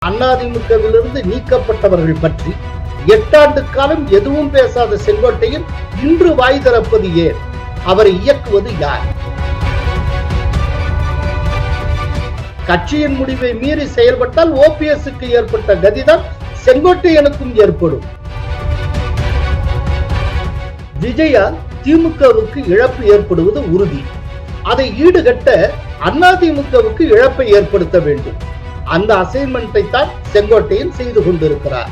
அதிமுகவிலிருந்து நீக்கப்பட்டவர்கள் பற்றி 8 ஆண்டு காலம் எதுவும் பேசாத செங்கோட்டையன் இன்று வாய் திறப்பது ஏன்? அவரை இயக்குவது யார்? கட்சியின் முடிவை மீறி செயல்பட்டால் ஓபிஎஸ்க்கு ஏற்பட்ட கதிதான் செங்கோட்டையனுக்கும் ஏற்படும். விஜயால் திமுகவுக்கு இழப்பு ஏற்படுவது உறுதி. அதை ஈடுகட்ட அதிமுகவுக்கு இழப்பை ஏற்படுத்த வேண்டும். அந்த அசைன்மெண்டை தான் செங்கோட்டையன் செய்து கொண்டிருக்கிறார்.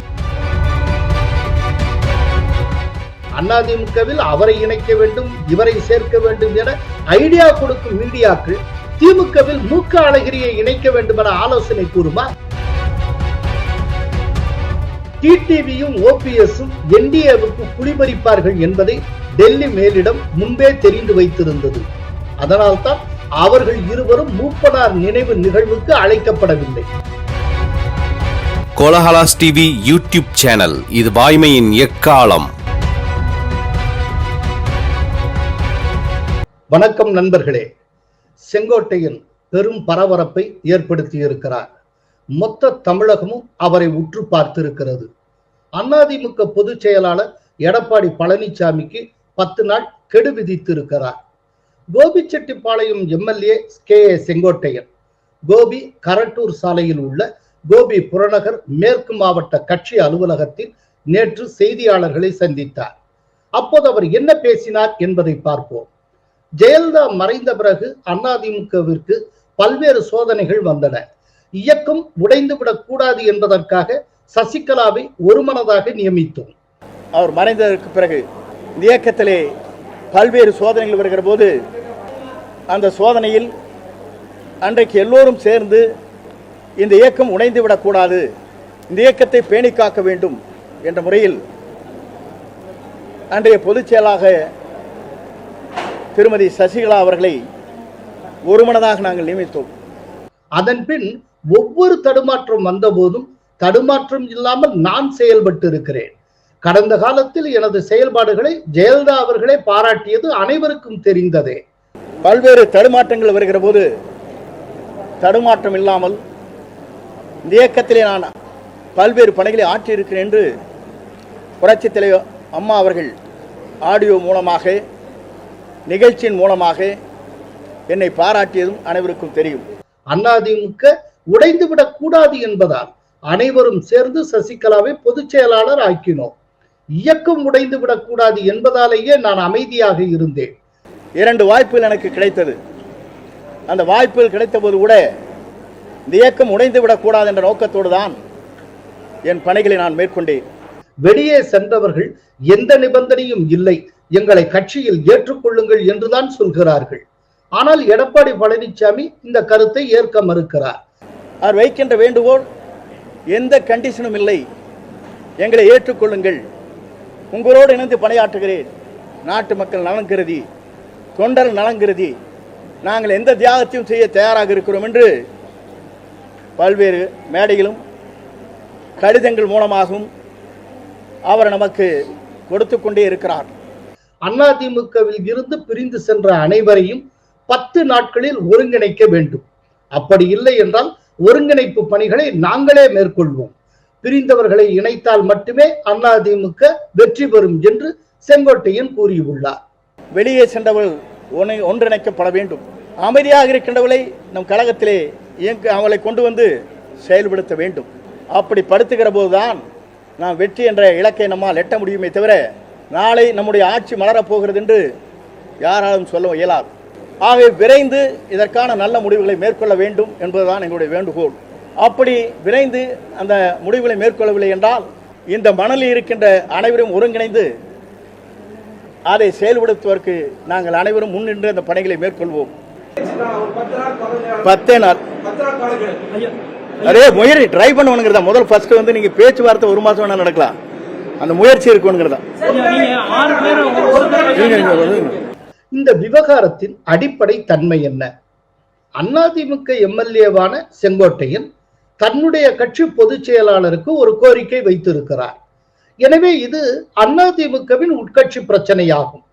அதிமுகவில் அவரை இணைக்க வேண்டும், இவரை சேர்க்க வேண்டும் என ஐடியா கொடுக்கும் மீடியாக்கள் திமுகவில் மூக்க அழகிரியை இணைக்க வேண்டும் என ஆலோசனை கூறுமா? டிடிவியும் ஓபிஎஸும் என்டிஏவுக்கு குடிபறிப்பார்கள் என்பதை டெல்லி மேலிடம் முன்பே தெரிந்து வைத்திருந்தது. அதனால்தான் அவர்கள் இருவரும் மூப்பனார் நினைவு நிகழ்வுக்கு அழைக்கப்படவில்லை. கோலஹலாஸ் டிவி யூடியூப் சேனல், இது வாய்மையின் எக்காலம். வணக்கம் நண்பர்களே. செங்கோட்டையன் பெரும் பரபரப்பை ஏற்படுத்தி இருக்கிறார். மொத்த தமிழகமும் அவரை உற்று பார்த்திருக்கிறது. அதிமுக பொதுச் செயலாளர் எடப்பாடி பழனிசாமிக்கு 10 நாள் கெடு விதித்திருக்கிறார். கோபிச்செட்டிப்பாளையம் எம்எல்ஏ கே செங்கோட்டையன் கோபி கரட்டூர் சாலையில் உள்ள கோபி புறநகர் மேற்கு மாவட்ட கட்சி அலுவலகத்தில் நேற்று செய்தியாளர்களை சந்தித்தார். அப்போது அவர் என்ன பேசினார் என்பதை பார்ப்போம். ஜெயலலிதா மறைந்த பிறகு அதிமுகவிற்கு பல்வேறு சோதனைகள் வந்தன. இயக்கம் உடைந்துவிடக் கூடாது என்பதற்காக சசிகலாவை ஒருமனதாக நியமித்தோம். அவர் மறைந்ததற்கு பிறகு இந்த இயக்கத்திலே பல்வேறு சோதனைகள் வருகிற போது அந்த சோதனையில் அன்றைக்கு எல்லோரும் சேர்ந்து இந்த இயக்கம் உடைந்து விடக்கூடாது, இந்த இயக்கத்தை பேணி காக்க வேண்டும் என்ற முறையில் அன்றைய பொதுச் செயலாக திருமதி சசிகலா அவர்களை ஒருமனதாக நாங்கள் நியமித்தோம். அதன் பின் ஒவ்வொரு தடுமாற்றம் வந்த போதும் தடுமாற்றம் இல்லாமல் நான் செயல்பட்டு இருக்கிறேன். கடந்த காலத்தில் எனது செயல்பாடுகளை ஜெயலலிதா அவர்களே பாராட்டியது அனைவருக்கும் தெரிந்ததே. பல்வேறு தடுமாற்றங்கள் வருகிற போது தடுமாற்றம் இல்லாமல் இந்த இயக்கத்திலே நான் பல்வேறு பணிகளை ஆற்றியிருக்கிறேன் என்று புரட்சித் தலைவர் அம்மா அவர்கள் ஆடியோ மூலமாக, நிகழ்ச்சியின் மூலமாக என்னை பாராட்டியதும் அனைவருக்கும் தெரியும். அதிமுக உடைந்துவிடக் கூடாது என்பதால் அனைவரும் சேர்ந்து சசிகலாவை பொதுச் செயலாளர் ஆக்கினோம். இயக்கம் உடைந்து விடக்கூடாது என்பதாலேயே நான் அமைதியாக இருந்தேன். 2 வாய்ப்புகள் எனக்கு கிடைத்தது. அந்த வாய்ப்புகள் கிடைத்த போது கூட இந்த இயக்கம் உடைந்து விடக்கூடாது என்ற நோக்கத்தோடு தான் என் பணிகளை நான் மேற்கொண்டேன். வெளியே சென்றவர்கள் எந்த நிபந்தனையும் இல்லை, எங்களை கட்சியில் ஏற்றுக்கொள்ளுங்கள் என்றுதான் சொல்கிறார்கள். ஆனால் எடப்பாடி பழனிசாமி இந்த கருத்தை ஏற்க மறுக்கிறார். அவர் வைக்கின்ற வேண்டுகோள் எந்த கண்டிஷனும் இல்லை, எங்களை ஏற்றுக்கொள்ளுங்கள், உங்களோடு இணைந்து பணியாற்றுகிறேன், நாட்டு மக்கள் நலன் கருதி, தொண்டர் நலன் கருதி நாங்கள் எந்த தியாகத்தையும் செய்ய தயாராக இருக்கிறோம் என்று பல்வேறு மேடைகளும் கடிதங்கள் மூலமாகவும் அவர் நமக்கு கொடுத்து கொண்டே இருக்கிறார். அதிமுகவில் இருந்து பிரிந்து சென்ற அனைவரையும் 10 நாட்களில் ஒருங்கிணைக்க வேண்டும். அப்படி இல்லை என்றால் ஒருங்கிணைப்பு பணிகளை நாங்களே மேற்கொள்வோம். பிரிந்தவர்களை இணைத்தால் மட்டுமே அதிமுக வெற்றி பெறும் என்று செங்கோட்டையன் கூறியுள்ளார். வெளியே சென்றவர்கள் ஒன்றிணைக்கப்பட வேண்டும். அமைதியாக இருக்கின்றவர்களை நம் கழகத்திலே அவளை கொண்டு வந்து செயல்படுத்த வேண்டும். அப்படி படுத்துகிற போதுதான் நாம் வெற்றி என்ற இலக்கை நம்மால் எட்ட முடியுமே தவிர நாளை நம்முடைய ஆட்சி மலரப்போகிறது என்று யாராலும் சொல்ல இயலாது. ஆகவே விரைந்து இதற்கான நல்ல முடிவுகளை மேற்கொள்ள வேண்டும் என்பதுதான் எங்களுடைய வேண்டுகோள். அப்படி விரைந்து அந்த முடிவுகளை மேற்கொள்ளவில்லை என்றால் இந்த மணலில் இருக்கின்ற அனைவரும் ஒருங்கிணைந்து அதை செயல்படுத்துவதற்கு நாங்கள் அனைவரும் முன்னின்று அந்த பணிகளை மேற்கொள்வோம். 10 நாள் அதே முயற்சி ட்ரை பண்ணுவனுங்கிறதா. முதல் ஃபர்ஸ்ட் வந்து நீங்க பேச்சுவார்த்தை 1 மாசம் வேணா நடக்கலாம், அந்த முயற்சி இருக்குங்கிறதா. இந்த விவகாரத்தின் அடிப்படை தன்மை என்ன? அதிமுக எம்எல்ஏவான செங்கோட்டையன் தன்னுடைய கட்சி பொதுச் செயலாளருக்கு ஒரு கோரிக்கை வைத்திருக்கிறார். எனவே இது அதிமுகவின் உட்கட்சி பிரச்சனையாகும்.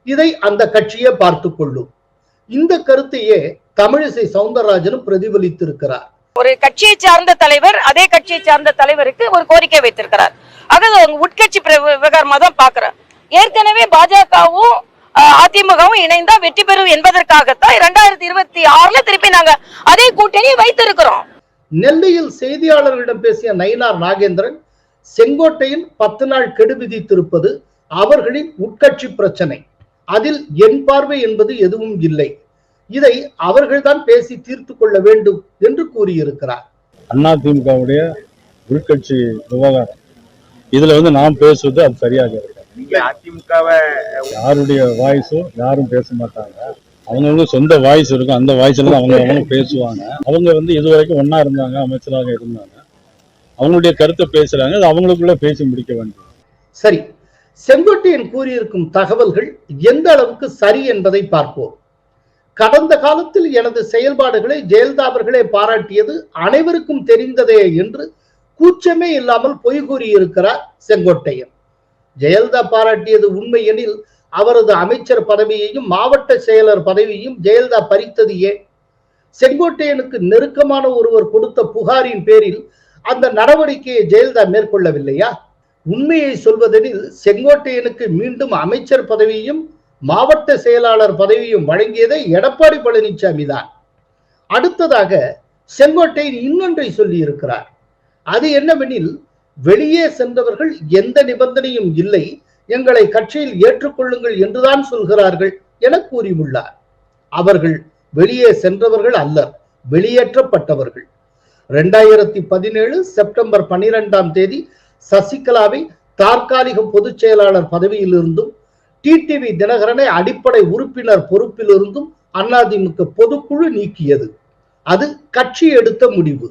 இதை அந்த கட்சியே பார்த்துக் கொள்ளும். இந்த கருத்தையே தமிழிசை சவுந்தரராஜனும் பிரதிபலித்திருக்கிறார். ஒரு கட்சியை சார்ந்த தலைவர் அதே கட்சியை சார்ந்த தலைவருக்கு ஒரு கோரிக்கை வைத்திருக்கிறார். ஆக உட்கட்சி விவகாரமா தான் பாக்குறேன். ஏற்கனவே பாஜகவும் அதிமுகவும் இணைந்தா வெற்றி பெறும் என்பதற்காகத்தான் 2026 திருப்பி நாங்க அதே கூட்டணி வைத்திருக்கிறோம். நெல்லையில் செய்தியாளர்களிடம் பேசிய நயினார் நாகேந்திரன், செங்கோட்டையில் 10 நாள் கெடு விதித்திருப்பது அவர்களின் உட்கட்சி பிரச்சனை, அதில் என் பார்வை என்பது எதுவும் இல்லை, இதை அவர்கள்தான் பேசி தீர்த்து கொள்ள வேண்டும் என்று கூறியிருக்கிறார். அதிமுகவுடைய உள்கட்சி விவகாரம் இதுல நாம் பேசுவது அது சரியாக இருக்கு. அதிமுகவை யாருடைய வாய்ஸும் யாரும் பேச மாட்டாங்க. அவங்கவுங்க சொந்த வாய்ஸ் இருக்கும், அந்த வாய்ஸ்ல அவங்க பேசுவாங்க. அவங்க இதுவரைக்கும் ஒன்னா இருந்தாங்க, அமைச்சராக இருந்தாங்க, அவங்களுடைய கருத்தை பேசுறாங்க, அது அவங்களுக்குள்ள பேசி முடிக்க வேண்டும். சரி, செங்கோட்டையன் கூறியிருக்கும் தகவல்கள் எந்த அளவுக்கு சரி என்பதை பார்ப்போம். கடந்த காலத்தில் எனது செயல்பாடுகளை ஜெயலலிதா அவர்களே பாராட்டியது அனைவருக்கும் தெரிந்ததே என்று கூச்சமே இல்லாமல் பொய் கூறியிருக்கிறார் செங்கோட்டையன். ஜெயலலிதா பாராட்டியது உண்மை எனில் அவரது அமைச்சர் பதவியையும் மாவட்ட செயலர் பதவியையும் ஜெயலலிதா பறித்தது ஏன்? செங்கோட்டையனுக்கு நெருக்கமான ஒருவர் கொடுத்த புகாரின் பேரில் அந்த நடவடிக்கையை ஜெயலலிதா மேற்கொள்ளவில்லையா? உண்மையை சொல்வதெனில் செங்கோட்டையனுக்கு மீண்டும் அமைச்சர் பதவியும் மாவட்ட செயலாளர் பதவியும் வழங்கியதை எடப்பாடி பழனிசாமி தான். அடுத்ததாக செங்கோட்டையன் இன்னொன்றை சொல்லி இருக்கிறார். அது என்னவெனில், வெளியே சென்றவர்கள் எந்த நிபந்தனையும் இல்லை, எங்களை கட்சியில் ஏற்றுக்கொள்ளுங்கள் என்றுதான் சொல்கிறார்கள் என கூறியுள்ளார். அவர்கள் வெளியே சென்றவர்கள் அல்லர், வெளியேற்றப்பட்டவர்கள். 2017 செப்டம்பர் 12ஆம் தேதி சசிகலாவை தற்காலிக பொதுச் செயலாளர் பதவியிலிருந்தும் டிடிவி தினகரனை அடிப்படை உறுப்பினர் பொறுப்பிலிருந்தும் அதிமுக பொதுக்குழு நீக்கியது. அது கட்சி எடுத்த முடிவு.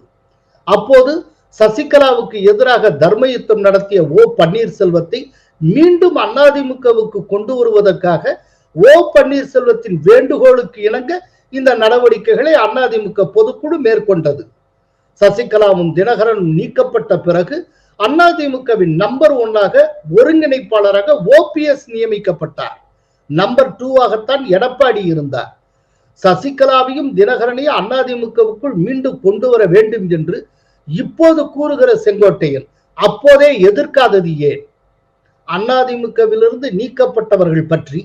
அப்போது சசிகலாவுக்கு எதிராக தர்ம யுத்தம் நடத்திய ஓ பன்னீர்செல்வத்தை மீண்டும் அதிமுகவுக்கு கொண்டு வருவதற்காக ஓ பன்னீர்செல்வத்தின் வேண்டுகோளுக்கு இணங்க இந்த நடவடிக்கைகளை அதிமுக பொதுக்குழு மேற்கொண்டது. சசிகலாவும் தினகரனும் நீக்கப்பட்ட பிறகு அதிமுகவின் நம்பர் 1 ஒருங்கிணைப்பாளராக ஓபிஎஸ் நியமிக்கப்பட்டார். நம்பர் 2 எடப்பாடி இருந்தார். சசிகலாவையும் தினகரனையும் அதிமுகவுக்குள் மீண்டும் கொண்டு வர வேண்டும் என்று இப்போது கூறுகிற செங்கோட்டையன் அப்போதே எதிர்க்காதது ஏன்? அதிமுகவிலிருந்து நீக்கப்பட்டவர்கள் பற்றி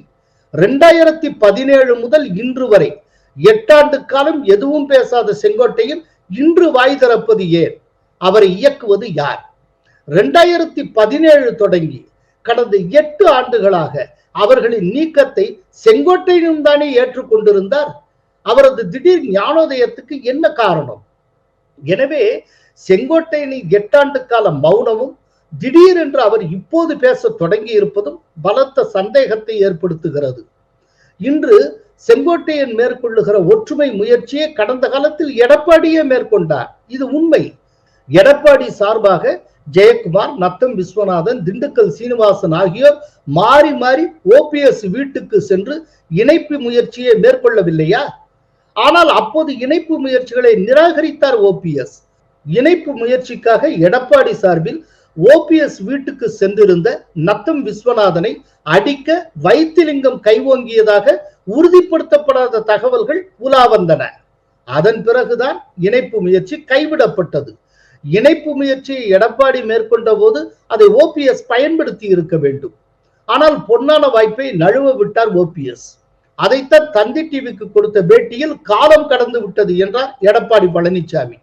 2017 முதல் இன்று வரை 8 ஆண்டு காலம் எதுவும் பேசாத செங்கோட்டையன் இன்று வாய் திறப்பது ஏன்? அவரை இயக்குவது யார்? 2017 தொடங்கி கடந்த 8 ஆண்டுகளாக அவர்களின் நீக்கத்தை செங்கோட்டையனும் தானே ஏற்றுக்கொண்டிருந்தார். அவரது திடீர் ஞானோதயத்துக்கு என்ன காரணம்? எனவே செங்கோட்டையனின் 8 ஆண்டு கால மௌனமும் திடீரென்று அவர் இப்போது பேச தொடங்கி இருப்பதும் பலத்த சந்தேகத்தை ஏற்படுத்துகிறது. இன்று செங்கோட்டையன் மேற்கொள்ளுகிற ஒற்றுமை முயற்சியை கடந்த காலத்தில் எடப்பாடியே மேற்கொண்டார். இது உண்மை. எடப்பாடி சார்பாக ஜெயக்குமார், நத்தம் விஸ்வநாதன், திண்டுக்கல் சீனிவாசன் ஆகியோர் மாறி மாறி ஓபிஎஸ் வீட்டுக்கு சென்று இணைப்பு முயற்சியை மேற்கொள்ளவில்லையா? ஆனால் அப்போது இணைப்பு முயற்சிகளை நிராகரித்தார் ஓபிஎஸ். இணைப்பு முயற்சிக்காக எடப்பாடி சார்பில் ஓபிஎஸ் வீட்டுக்கு சென்றிருந்த நத்தம் விஸ்வநாதனை அடிக்க வைத்திலிங்கம் கைவோங்கியதாக உறுதிப்படுத்தப்படாத தகவல்கள் உலா வந்தன. அதன் பிறகுதான் இணைப்பு முயற்சி கைவிடப்பட்டது. இணைப்பு முயற்சியை எடப்பாடி மேற்கொண்ட போது அதை ஓபிஎஸ் பயன்படுத்தி இருக்க வேண்டும். ஆனால் பொன்னான வாய்ப்பை நழுவ விட்டார் ஓபிஎஸ். அதைத்தான் தந்தி டிவிக்கு கொடுத்த பேட்டியில் காலம் கடந்து விட்டது என்றார் எடப்பாடி பழனிசாமி.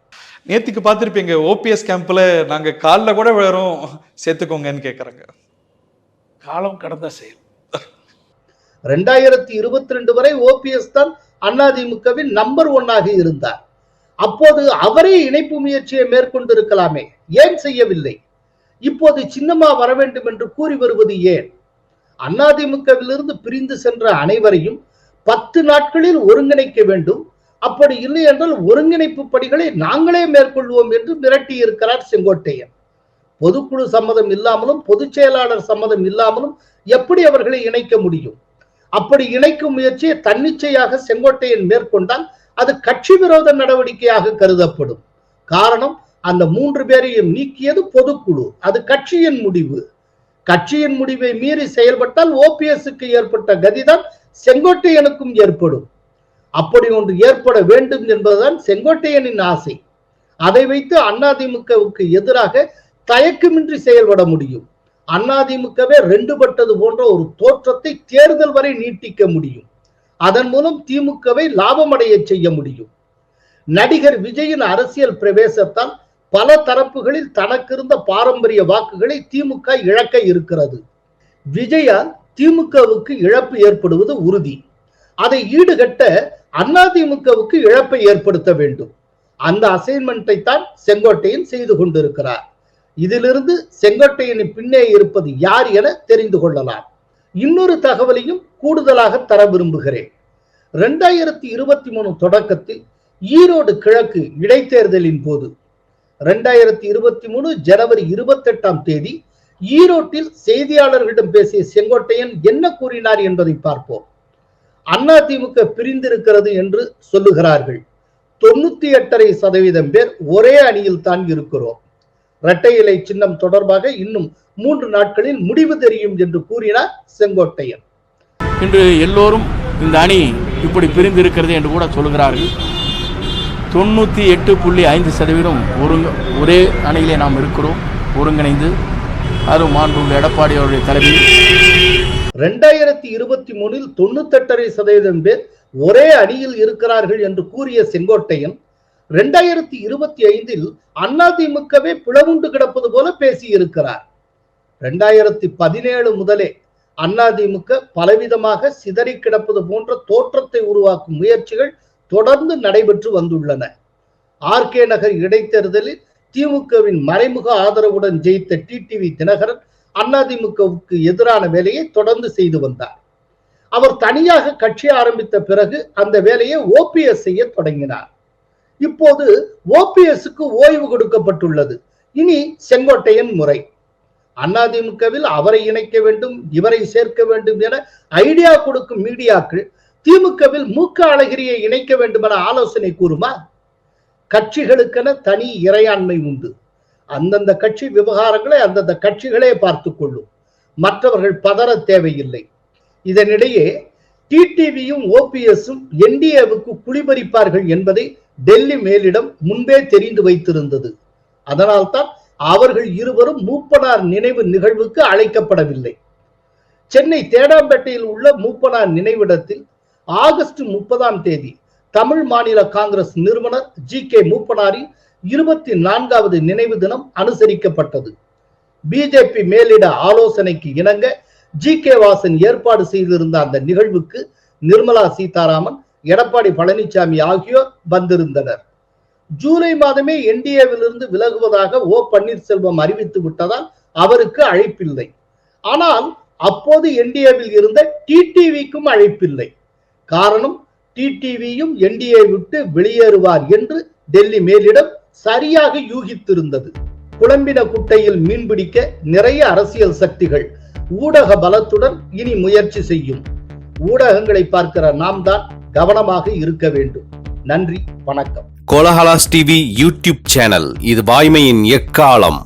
நேத்துக்கு பார்த்திருப்பீங்க, ஓபிஎஸ் கேம்ப்ல நாங்க காலில் கூட விழுறோம், சேர்த்துக்கோங்கன்னு கேட்கறாங்க. காலம் கடந்த செயல். 2022 வரை ஓபிஎஸ் தான் அதிமுகவின் நம்பர் 1 இருந்தார். அப்போது அவரே இணைப்பு முயற்சியை மேற்கொண்டிருக்கலாமே, ஏன் செய்யவில்லை? இப்போது சின்னம்மா வர வேண்டும் என்று கூறி வருவது ஏன்? அதிமுகவிலிருந்து பிரிந்து சென்ற அனைவரையும் 10 நாட்களில் ஒருங்கிணைக்க வேண்டும், அப்படி இல்லை என்றால் ஒருங்கிணைப்பு பணிகளை நாங்களே மேற்கொள்வோம் என்று மிரட்டி இருக்கிறார் செங்கோட்டையன். பொதுக்குழு சம்மதம் இல்லாமலும் பொதுச் செயலாளர் சம்மதம் இல்லாமலும் எப்படி அவர்களை இணைக்க முடியும்? அப்படி இணைக்கும் முயற்சியை தன்னிச்சையாக செங்கோட்டையன் மேற்கொண்டால் அது கட்சி விரோத நடவடிக்கையாக கருதப்படும். காரணம், அந்த 3 பேரையும் நீக்கியது பொதுக்குழு, அது கட்சியின் முடிவு. கட்சியின் முடிவை மீறி செயல்பட்டால் ஓபிஎஸ்க்கு ஏற்பட்ட கதிதான் செங்கோட்டையனுக்கும் ஏற்படும். அப்படி ஒன்று ஏற்பட வேண்டும் என்பதுதான் செங்கோட்டையனின் ஆசை. அதை வைத்து அதிமுகவுக்கு எதிராக தயக்கமின்றி செயல்பட முடியும். அதிமுகவே ரெண்டுபட்டது போன்ற ஒரு தோற்றத்தை தேர்தல் வரை நீட்டிக்க முடியும். அதன் மூலம் திமுகவை லாபமடைய செய்ய முடியும். நடிகர் விஜயின் அரசியல் பிரவேசத்தால் பல தரப்புகளில் தனக்கு இருந்த பாரம்பரிய வாக்குகளை திமுக இழக்க இருக்கிறது. விஜயால் திமுகவுக்கு இழப்பு ஏற்படுவது உறுதி. அதை ஈடுகட்ட அதிமுகவுக்கு இழப்பை ஏற்படுத்த வேண்டும். அந்த அசைன்மெண்டை தான் செங்கோட்டையன் செய்து கொண்டிருக்கிறார். இதிலிருந்து செங்கோட்டையனின் பின்னே இருப்பது யார் என தெரிந்து கொள்ளலாம். இன்னொரு தகவலையும் கூடுதலாக தர விரும்புகிறேன். 2023 தொடக்கத்தில் ஈரோடு கிழக்கு இடைத்தேர்தலின் போது 2023 ஜனவரி 28ஆம் தேதி ஈரோட்டில் செய்தியாளர்களிடம் பேசிய செங்கோட்டையன் என்ன கூறினார் என்பதை பார்ப்போம். அதிமுக பிரிந்திருக்கிறது என்று சொல்லுகிறார்கள். 98.5% பேர் ஒரே அணியில் தான் இருக்கிறோம். இரட்டை இலை சின்னம் தொடர்பாக இன்னும் 3 நாட்களில் முடிவு தெரியும் என்று கூறினார் செங்கோட்டையன். இன்று எல்லோரும் இந்த அணி இப்படி பிரிந்து இருக்கிறது என்று கூட சொல்கிறார்கள். 98.5% ஒரே அணியிலே நாம் இருக்கிறோம், ஒருங்கிணைந்து. அது மாண்புள்ள எடப்பாடி அவருடைய தலைமையில் 2023 98.5% பேர் ஒரே அணியில் இருக்கிறார்கள் என்று கூறிய செங்கோட்டையன் 2025 அதிமுகவே பிளவுண்டு கிடப்பது போல பேசியிருக்கிறார். 2017 முதலே அதிமுக பலவிதமாக சிதறி கிடப்பது போன்ற தோற்றத்தை உருவாக்கும் முயற்சிகள் தொடர்ந்து நடைபெற்று வந்துள்ளன. ஆர்கே நகர் இடைத்தேர்தலில் திமுகவின் மறைமுக ஆதரவுடன் ஜெயித்த டிடிவி தினகரன் அதிமுகவுக்கு எதிரான வேலையை தொடர்ந்து செய்து வந்தார். அவர் தனியாக கட்சி ஆரம்பித்த பிறகு அந்த வேலையை ஓபிஎஸ் செய்ய தொடங்கினார். இப்போது ஓபிஎஸ்க்கு ஓய்வு கொடுக்கப்பட்டுள்ளது. இனி செங்கோட்டையன் முறை. அதிமுகவில் அவரை இணைக்க வேண்டும், இவரை சேர்க்க வேண்டும் என ஐடியா கொடுக்கும் மீடியாக்கள் திமுகவில் மூக்க அழகிரியை இணைக்க வேண்டும் என ஆலோசனை கூறுமா? கட்சிகளுக்கென தனி இறையாண்மை உண்டு. அந்தந்த கட்சி விவகாரங்களை அந்தந்த கட்சிகளே பார்த்துக் கொள்ளும். மற்றவர்கள் பதற தேவையில்லை. இதனிடையே டிடிவியும் ஓபிஎஸும் என்டிஏவுக்கு குடிபறிப்பார்கள் என்பதை டெல்லி மேலிடம் முன்பே தெரிந்து வைத்திருந்தது. அதனால்தான் அவர்கள் இருவரும் மூப்பனார் நினைவு நிகழ்வுக்கு அழைக்கப்படவில்லை. சென்னை தேடாம்பேட்டையில் உள்ள மூப்பனார் நினைவிடத்தில் ஆகஸ்ட் 30ஆம் தேதி தமிழ் மாநில காங்கிரஸ் நிறுவனர் GK மூப்பனாரின் 24வது நினைவு தினம் அனுசரிக்கப்பட்டது. பிஜேபி மேலிட ஆலோசனைக்கு இணங்க GK வாசன் ஏற்பாடு செய்திருந்த அந்த நிகழ்வுக்கு நிர்மலா சீதாராமன், எடப்பாடி பழனிசாமி ஆகியோர் வந்திருந்தனர். ஜூலை மாதமே என்டிஏவிலிருந்து விலகுவதாக ஓ பன்னீர்செல்வம் அறிவித்து விட்டதால் அவருக்கு அழைப்பில்லை. ஆனால் அப்போது என்டிஏவில் இருந்த டிடிவிக்கும் அழைப்பில்லை. காரணம், டிடிவியும் என்டிஏ விட்டு வெளியேறுவார் என்று டெல்லி மேலிடம் சரியாக யூகித்திருந்தது. குழம்பின குட்டையில் மீன்பிடிக்க நிறைய அரசியல் சக்திகள் ஊடக பலத்துடன் இனி முயற்சி செய்யும். ஊடகங்களை பார்க்கிற நாம் தான் கவனமாக இருக்க வேண்டும். நன்றி, வணக்கம். கோலஹலாஸ் டிவி யூடியூப் சேனல், இது வாய்மையின் எக்காலம்.